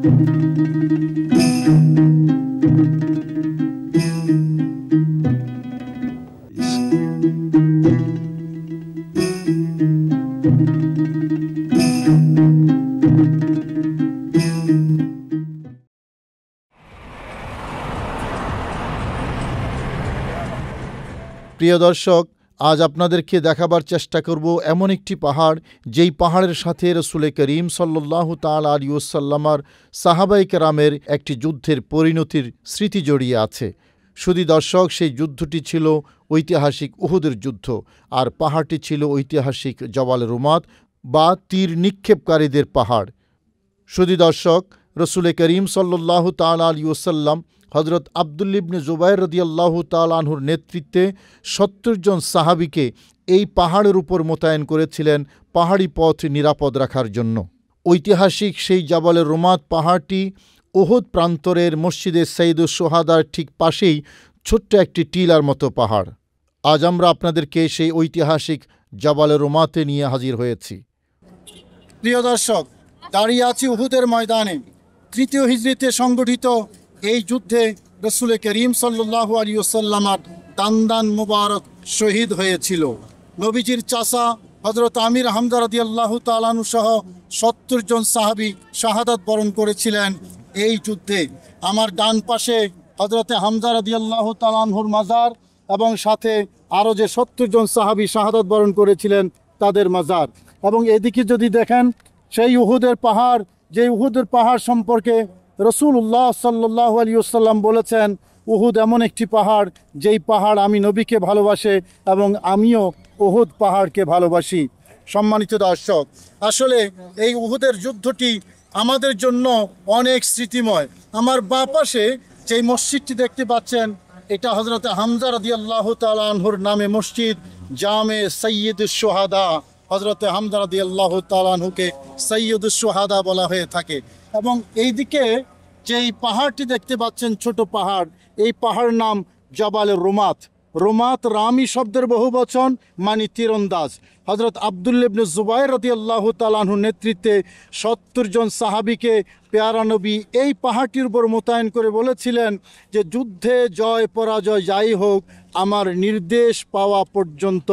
প্রিয় দর্শক, আজ আপনাদেরকে দেখাবার চেষ্টা করব এমন একটি পাহাড়, যেই পাহাড়ের সাথে রাসূল করিম সাল্লাল্লাহু তাআলা আলাইহি ওয়াসাল্লামের সাহাবায়ে কেরামের একটি যুদ্ধের পরিণতির স্মৃতি জড়িয়ে আছে। শুধু দর্শক, সেই যুদ্ধটি ছিল ঐতিহাসিক উহুদের যুদ্ধ, আর পাহাড়টি ছিল ঐতিহাসিক জবাল রুমাত বা তীর নিক্ষেপকারীদের পাহাড়। শুধু দর্শক, রাসূল করিম সাল্লাল্লাহু তাআলা আলাইহি ওয়াসাল্লাম হযরত আব্দুল্লাহ ইবনে জুবাইর রাদিয়াল্লাহু তাআলা আনহুর নেতৃত্বে ৭০ জন সাহাবীকে এই পাহাড়ের উপর মোতায়েন করেছিলেন পাহাড়ি পথ নিরাপদ রাখার জন্য। ঐতিহাসিক সেই জাবালে রুমাত পাহাড়টি উহুদ প্রান্তরের মসজিদে সাইয়্যিদুশ শুহাদার ঠিক পাশেই ছোট্ট একটি টিলার মতো পাহাড়। আজ আমরা আপনাদেরকে সেই ঐতিহাসিক জাবালে রুমাতে নিয়ে হাজির হয়েছি। প্রিয় দর্শক, দাঁড়িয়ে আছি উহুদের ময়দানে। ৩য় হিজরিতে সংগঠিত এই যুদ্ধে রাসূল করিম সাল্লাল্লাহু আলাইহি ওয়াসাল্লামের দান্দান মুবারক শহীদ হয়েছিল। নবীজির চাচা হযরত আমির হামজা রাদিয়াল্লাহু তাআলা আনহু সহ ৭০ জন সাহাবী শাহাদাত বরণ করেছিলেন এই যুদ্ধে। আমার ডান পাশে হযরতে হামজা রাদিয়াল্লাহু তাআলা আনহুর মাজার, এবং সাথে আরও যে ৭০ জন সাহাবী শাহাদাত বরণ করেছিলেন তাদের মাজার। এবং এদিকে যদি দেখেন, সেই উহুদের পাহাড়, যে উহুদের পাহাড় সম্পর্কে রাসূলুল্লাহ সাল্লাল্লাহু আলাইহি ওয়াসাল্লাম বলেছেন, উহুদ এমন একটি পাহাড়, যেই পাহাড় আমি নবীকে ভালোবাসে এবং আমিও উহুদ পাহাড়কে ভালোবাসি। সম্মানিত দর্শক, আসলে এই উহুদের যুদ্ধটি আমাদের জন্য অনেক স্মৃতিময়। আমার বাঁ পাশে যেই মসজিদটি দেখতে পাচ্ছেন, এটা হযরতে হামজা রাদিয়াল্লাহু তাআলা আনহুর নামে মসজিদ, জামে সাইয়্যিদুশ শুহাদা। হযরতে হামজা রাদিয়াল্লাহু তাআলা আনহুকে সাইয়্যিদুশ শুহাদা বলা হয়ে থাকে। এবং এইদিকে যেই পাহাড়টি দেখতে পাচ্ছেন, ছোট পাহাড়, এই পাহাড়ের নাম জাবালে রুমাত। রুমাত রামি শব্দের বহুবচন, মানে তীরন্দাজ। হযরত আব্দুল্লাহ ইবনে জুবাইর রাদিয়াল্লাহু তাআলা আনহুর নেতৃত্বে ৭০ জন সাহাবীকে পেয়ারা নবী এই পাহাড়টির উপর মোতায়েন করে বলেছিলেন যে, যুদ্ধে জয় পরাজয় যাই হোক, আমার নির্দেশ পাওয়া পর্যন্ত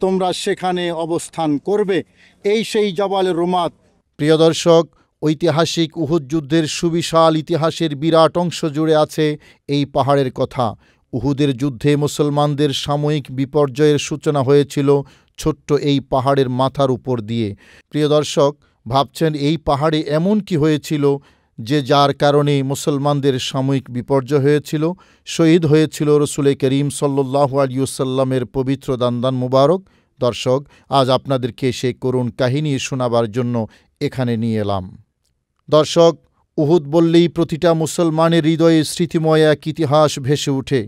তোমরা সেখানে অবস্থান করবে। এই সেই জাবালে রুমাত। প্রিয় দর্শক, ঐতিহাসিক উহুদ যুদ্ধের সুবিশাল ইতিহাসের বিরাট অংশ জুড়ে আছে এই পাহাড়ের কথা। উহুদের যুদ্ধে মুসলমানদের সাময়িক বিপর্যয়ের সূচনা হয়েছিল ছোট্ট এই পাহাড়ের মাথার উপর দিয়ে। প্রিয় দর্শক, ভাবছেন এই পাহাড়ে এমন কি হয়েছিল যে যার কারণে মুসলমানদের সাময়িক বিপর্যয় হয়েছিল, শহীদ হয়েছিল রাসূল করিম সাল্লাল্লাহু আলাইহি ওয়াসাল্লামের পবিত্র দান্দান মুবারক? দর্শক, আজ আপনাদেরকে সেই করুণ কাহিনী শোনাবার জন্য এখানে নিয়ে এলাম। দর্শক, উহুদ বললেই প্রতিটা মুসলমানের হৃদয়ে স্মৃতিময় এক ইতিহাস ভেসে ওঠে।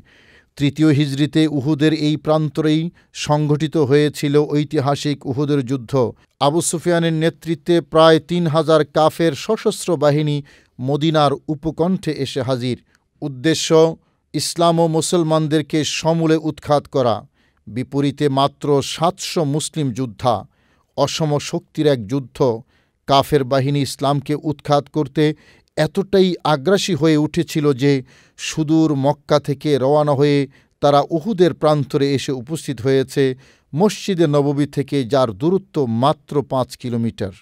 ৩য় হিজরিতে উহুদের এই প্রান্তরেই সংঘটিত হয়েছিল ঐতিহাসিক উহুদের যুদ্ধ। আবু সুফিয়ানের নেতৃত্বে প্রায় ৩,০০০ কাফের সশস্ত্র বাহিনী মদিনার উপকণ্ঠে এসে হাজির। উদ্দেশ্য ইসলাম ও মুসলমানদেরকে সমূলে উৎখাত করা। বিপরীতে মাত্র ৭০০ মুসলিম যোদ্ধা। অসম শক্তির এক যুদ্ধ। কাফের বাহিনী ইসলামকে উৎখাত করতে এতটাই আগ্রাসী হয়ে উঠেছিল যে সুদূর মক্কা থেকে রওনা হয়ে তারা উহুদের প্রান্তরে এসে উপস্থিত হয়েছে মসজিদে নববী থেকে, যার দূরত্ব মাত্র ৫ কিলোমিটার।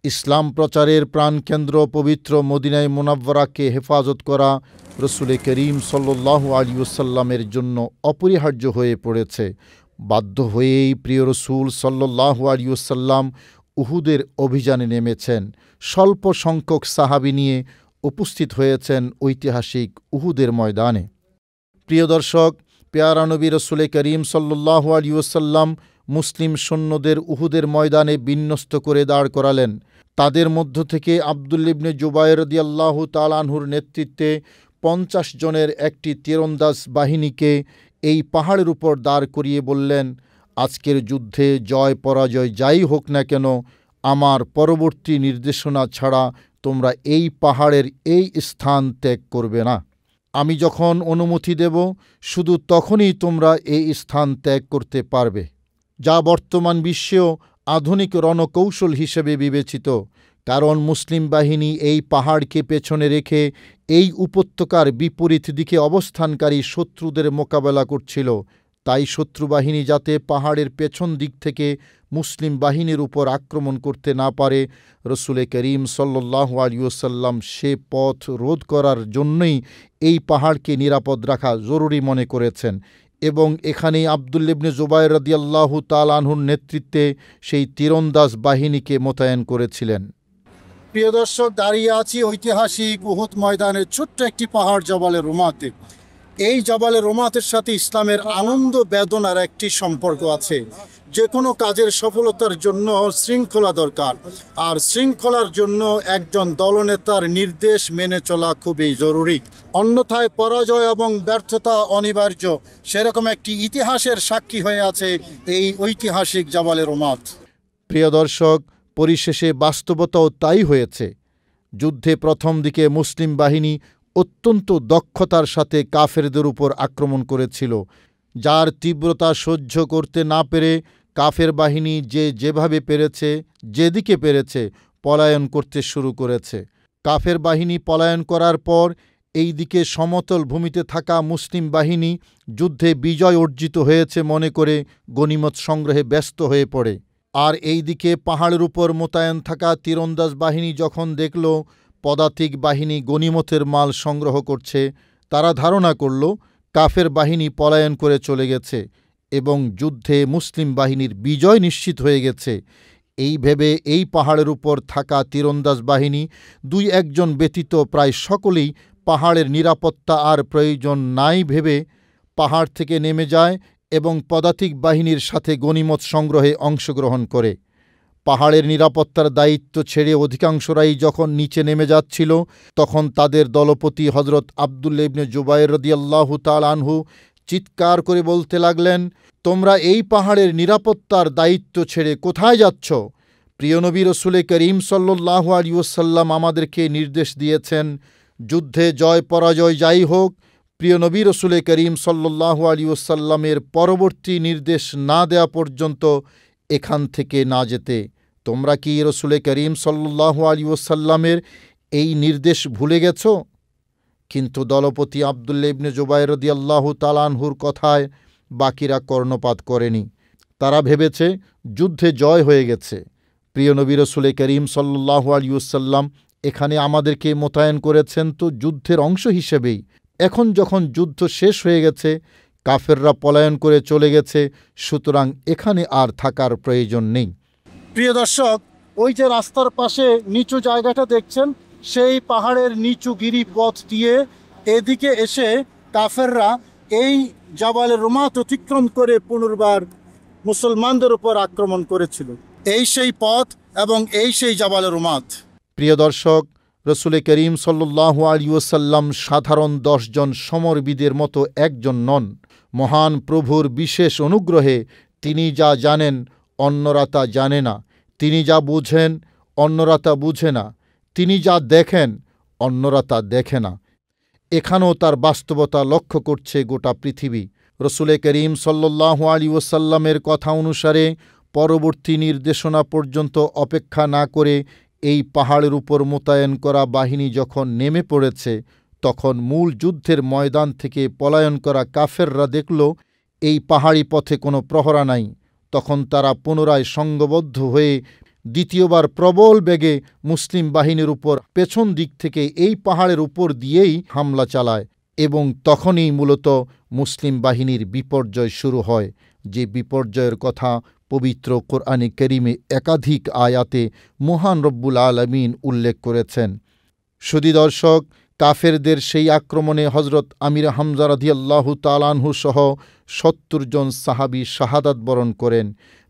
ইসলাম প্রচারের প্রাণকেন্দ্র পবিত্র মদিনায়ে মুনাওয়ারাকে হেফাজত করা রাসূল করিম সাল্লাল্লাহু আলাইহি ওয়াসাল্লামের জন্য অপরিহার্য হয়ে পড়েছে। বাধ্য হয়েই প্রিয় রাসূল সাল্লাল্লাহু আলাইহি ওয়াসাল্লাম উহুদের অভিযানে নেমেছেন। স্বল্প সংখ্যক সাহাবী নিয়ে উপস্থিত হয়েছেন ঐতিহাসিক উহুদের ময়দানে। প্রিয় দর্শক, পেয়ারা নবী রাসূল করিম সাল্লাল্লাহু আলাইহি ওয়াসাল্লাম মুসলিম সৈন্যদের উহুদের ময়দানে বিন্যস্ত করে দাঁড় করালেন। তাদের মধ্য থেকে আব্দুল্লাহ ইবনে জুবাইর রাদিয়াল্লাহু তাআলা আনহুর নেতৃত্বে ৫০ জনের একটি তীরন্দাজ বাহিনীকে এই পাহাড়ের উপর দাঁড় করিয়ে বললেন, আজকের যুদ্ধে জয় পরাজয় যাই হোক না কেন, আমার পরবর্তী নির্দেশনা ছাড়া তোমরা এই পাহাড়ের এই স্থান ত্যাগ করবে না। আমি যখন অনুমতি দেব, শুধু তখনই তোমরা এই স্থান ত্যাগ করতে পারবে। যা বর্তমান বিশ্বেও আধুনিক রণকৌশল হিসেবে বিবেচিত। কারণ মুসলিম বাহিনী এই পাহাড়কে পেছনে রেখে এই উপত্যকার বিপরীত দিকে অবস্থানকারী শত্রুদের মোকাবেলা করছিল। তাই শত্রু বাহিনী যাতে পাহাড়ের পেছন দিক থেকে মুসলিম বাহিনীর উপর আক্রমণ করতে না পারে, রসুলে করিম সাল্লাল্লাহু আলাইহি ওয়াসাল্লাম সে পথ রোধ করার জন্যই এই পাহাড়কে নিরাপদ রাখা জরুরি মনে করেছেন এবং এখানেই আবদুল্লাহ ইবনে জুবাইর রাদিয়াল্লাহু তাআলা আনহুর নেতৃত্বে সেই তীরন্দাজ বাহিনীকে মোতায়েন করেছিলেন। প্রিয় দর্শক, দাঁড়িয়ে আছি ঐতিহাসিক উহুদ ময়দানের ছোট্ট একটি পাহাড় জবালে রুমাতে। এই জবালে রুমাতের সাথে ইসলামের আনন্দ বেদনার একটি সম্পর্ক আছে। যে কোনো কাজের সফলতার জন্য শৃঙ্খলা দরকার, আর শৃঙ্খলার জন্য একজন দলনেতার নির্দেশ মেনে চলা খুবই জরুরি, অন্যথায় পরাজয় এবং ব্যর্থতা অনিবার্য। সেরকম একটি ইতিহাসের সাক্ষী হয়ে আছে এই ঐতিহাসিক জবালে রুমাত। প্রিয় দর্শক, পরিশেষে বাস্তবতাও তাই হয়েছে। যুদ্ধে প্রথম দিকে মুসলিম বাহিনী অত্যন্ত দক্ষতার সাথে কাফেরদের উপর আক্রমণ করেছিল, যার তীব্রতা সহ্য করতে না পেরে কাফের বাহিনী যেভাবে পেরেছে, যেদিকে পেরেছে পলায়ন করতে শুরু করেছে। কাফের বাহিনী পলায়ন করার পর এই দিকে সমতল ভূমিতে থাকা মুসলিম বাহিনী যুদ্ধে বিজয় অর্জিত হয়েছে মনে করে গনিমত সংগ্রহে ব্যস্ত হয়ে পড়ে। আর এই দিকে পাহাড়ের উপর মোতায়েন থাকা তীরন্দাজ বাহিনী যখন দেখল পদাতিক বাহিনী গনিমতের মাল সংগ্রহ করছে, তারা ধারণা করল কাফের বাহিনী পলায়ন করে চলে গেছে এবং যুদ্ধে মুসলিম বাহিনীর বিজয় নিশ্চিত হয়ে গেছে। এই ভেবে এই পাহাড়ের উপর থাকা তীরন্দাজ বাহিনী দুই একজন ব্যতীত প্রায় সকলেই পাহাড়ের নিরাপত্তা আর প্রয়োজন নাই ভেবে পাহাড় থেকে নেমে যায় এবং পদাতিক বাহিনীর সাথে গনিমত সংগ্রহে অংশগ্রহণ করে। পাহাড়ের নিরাপত্তার দায়িত্ব ছেড়ে অধিকাংশরাই যখন নিচে নেমে যাচ্ছিল, তখন তাদের দলপতি হজরত আবদুল্লাহ ইবনে জুবাইর রাদিয়াল্লাহু তাআলা আনহু চিৎকার করে বলতে লাগলেন, তোমরা এই পাহাড়ের নিরাপত্তার দায়িত্ব ছেড়ে কোথায় যাচ্ছ? প্রিয় নবী রসুল করিম সাল্লাল্লাহু আলাইহি ওয়াসাল্লাম আমাদেরকে নির্দেশ দিয়েছেন, যুদ্ধে জয় পরাজয় যাই হোক, প্রিয় নবী রসুল করিম সাল্লাল্লাহু আলাইহি ওয়াসাল্লামের পরবর্তী নির্দেশ না দেয়া পর্যন্ত এখান থেকে না যেতে। তোমরা কি রসুল করিম সাল্লাল্লাহু আলাইহি ওয়াসাল্লামের এই নির্দেশ ভুলে গেছ? কিন্তু দলপতি আবদুল্লাহ ইবনে জুবাইর রাদিয়াল্লাহু তাআলা আনহুর কথায় বাকিরা কর্ণপাত করেনি। তারা ভেবেছে যুদ্ধে জয় হয়ে গেছে। প্রিয় নবী রসুল করিম সাল্লাল্লাহু আলাইহি ওয়াসাল্লাম এখানে আমাদেরকে মোতায়েন করেছেন তো যুদ্ধের অংশ হিসেবেই। এখন যখন যুদ্ধ শেষ হয়ে গেছে, কাফেররা পলায়ন করে চলে গেছে, সুতরাং এখানে আর থাকার প্রয়োজন নেই। প্রিয় দর্শক, ওই যে রাস্তার পাশে নিচু জায়গাটা দেখছেন, সেই পাহাড়ের নিচু গিরিপথ দিয়ে এদিকে এসে কাফেররা এই জাবালে রুমাত অতিক্রম করে পুনর্বার মুসলমানদের উপর আক্রমণ করেছিল। এই সেই পথ এবং এই সেই জাবালে রুমাত। প্রিয় দর্শক, রসুল করিম সাল্লাল্লাহু আলাইহি ওয়াসাল্লাম সাধারণ 10 জন সমরবিদের মতো একজন নন। মহান প্রভুর বিশেষ অনুগ্রহে তিনি যা জানেন অন্যরা তা জানে না, তিনি যা বুঝেন অন্যরা তা বুঝে না, তিনি যা দেখেন অন্যরা তা দেখে না। এখানেও তার বাস্তবতা লক্ষ্য করছে গোটা পৃথিবী। রসুল করিম সাল্লাল্লাহু আলাইহি ওয়াসাল্লামের কথা অনুসারে পরবর্তী নির্দেশনা পর্যন্ত অপেক্ষা না করে এই পাহাড়ের উপর মোতায়েন করা বাহিনী যখন নেমে পড়েছে, তখন মূল যুদ্ধের ময়দান থেকে পলায়ন করা কাফেররা দেখল এই পাহাড়ি পথে কোনো প্রহরা নাই। তখন তারা পুনরায় সংঘবদ্ধ হয়ে দ্বিতীয়বার প্রবল বেগে মুসলিম বাহিনীর উপর পেছন দিক থেকে এই পাহাড়ের উপর দিয়েই হামলা চালায় এবং তখনই মূলত মুসলিম বাহিনীর বিপর্যয় শুরু হয়, যে বিপর্যয়ের কথা পবিত্র কোরআনে কারীমে একাধিক আয়াতে মহান রব্বুল আলামিন উল্লেখ করেছেন। সুধী দর্শক, কাফেরদের সেই আক্রমণে হজরত আমির হামজা রাদিয়াল্লাহু তাআলা আনহু সহ ৭০ জন সাহাবী শাহাদাত বরণ করেন।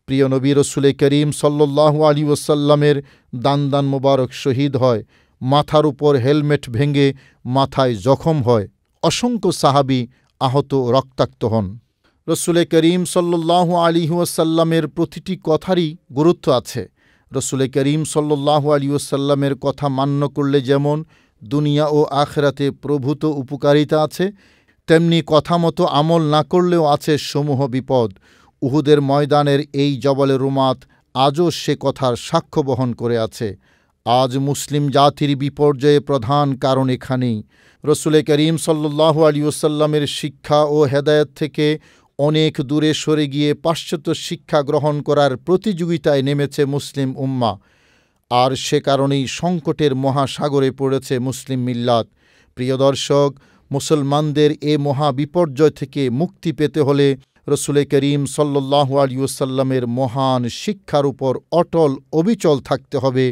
প্রিয় নবী রসুল করিম সাল্লাল্লাহু আলাইহি ওয়াসাল্লামের দান মোবারক শহীদ হয়, মাথার উপর হেলমেট ভেঙে মাথায় জখম হয়, অসংখ্য সাহাবী আহত রক্তাক্ত হন। রসুল করিম সাল্লাল্লাহু আলাইহি ওয়াসাল্লামের প্রতিটি কথারই গুরুত্ব আছে। রসুল করিম সাল্লাল্লাহু আলাইহি ওয়াসাল্লামের কথা মান্য করলে যেমন দুনিয়া ও আখিরাতে প্রভূত উপকারিতা আছে, তেমনি কথা মতো আমল না করলেও আছে সমূহ বিপদ। উহুদের ময়দানের এই জবলে রুমাত আজও সে কথার সাক্ষ্য বহন করে আছে। আজ মুসলিম জাতির বিপর্যয়ে প্রধান কারণ এখানেই। রসুল করিম সাল্লাল্লাহু আলাইহি ওয়াসাল্লামের শিক্ষা ও হেদায়েত থেকে অনেক দূরে সরে গিয়ে পাশ্চাত্য শিক্ষা গ্রহণ করার প্রতিযোগিতায় নেমেছে মুসলিম উম্মাহ। আর সে কারণেই সংকটের মহাসাগরে পড়েছে মুসলিম মিল্লাত। প্রিয় দর্শক, মুসলমানদের এ মহা বিপর্যয় থেকে মুক্তি পেতে হলে রসুল করিম সাল্লাল্লাহু আলাইহি ওয়াসাল্লামের মহান শিক্ষার উপর অটল অবিচল থাকতে হবে।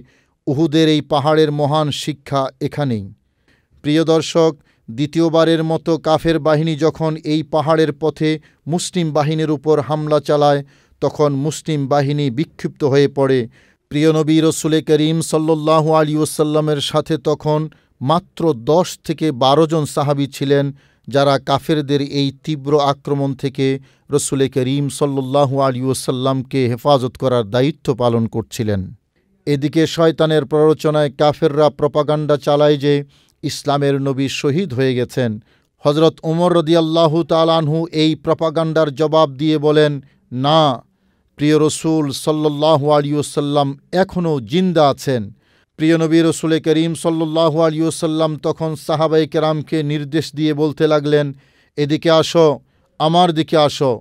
উহুদের এই পাহাড়ের মহান শিক্ষা এখানেই। প্রিয় দর্শক, দ্বিতীয়বারের মতো কাফের বাহিনী যখন এই পাহাড়ের পথে মুসলিম বাহিনীর উপর হামলা চালায়, তখন মুসলিম বাহিনী বিক্ষিপ্ত হয়ে পড়ে। প্রিয় নবী রসুল করিম সাল্লাল্লাহু আলাইহি ওয়াসাল্লামের সাথে তখন মাত্র 10 থেকে 12 জন সাহাবী ছিলেন, যারা কাফেরদের এই তীব্র আক্রমণ থেকে রসুল করিম সাল্লাল্লাহু আলাইহি ওয়াসাল্লামকে হেফাজত করার দায়িত্ব পালন করছিলেন। এদিকে শয়তানের প্ররোচনায় কাফেররা প্রপাগান্ডা চালায় যে ইসলামের নবী শহীদ হয়ে গেছেন। হযরত ওমর রাদিয়াল্লাহু তাআলা আনহু এই প্রপাগান্ডার জবাব দিয়ে বলেন, না, প্রিয় রসুল সাল্লাল্লাহু আলাইহি ওয়াসাল্লাম এখনও জিন্দা আছেন। প্রিয় নবী রসুল করিম সাল্লাল্লাহু আলাইহি ওয়াসাল্লাম তখন সাহাবায়ে কেরামকে নির্দেশ দিয়ে বলতে লাগলেন, এদিকে আসো, আমার দিকে আসো,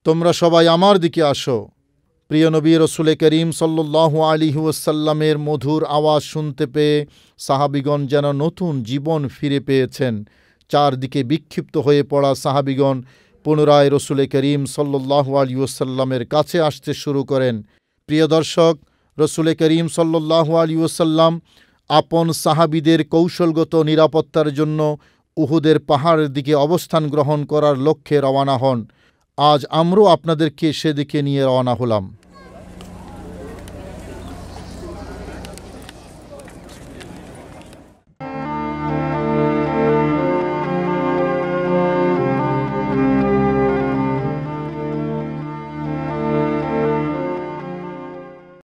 তোমরা সবাই আমার দিকে আসো। প্রিয় নবী রসুল করিম সাল্লাল্লাহু আলাইহি ওয়াসাল্লামের মধুর আওয়াজ শুনতে পেয়ে সাহাবিগণ যেন নতুন জীবন ফিরে পেয়েছেন। চারদিকে বিক্ষিপ্ত হয়ে পড়া সাহাবিগণ পুনরায় রসুল করিম সাল্লাল্লাহু আলাইহি ওয়াসাল্লামের কাছে আসতে শুরু করেন। প্রিয় দর্শক, রসুল করিম সাল্লাল্লাহু আলাইহি ওয়াসাল্লাম আপন সাহাবিদের কৌশলগত নিরাপত্তার জন্য উহুদের পাহাড়ের দিকে অবস্থান গ্রহণ করার লক্ষ্যে রওয়ানা হন। আজ আমরাও আপনাদেরকে সেদিকে নিয়ে রওনা হলাম।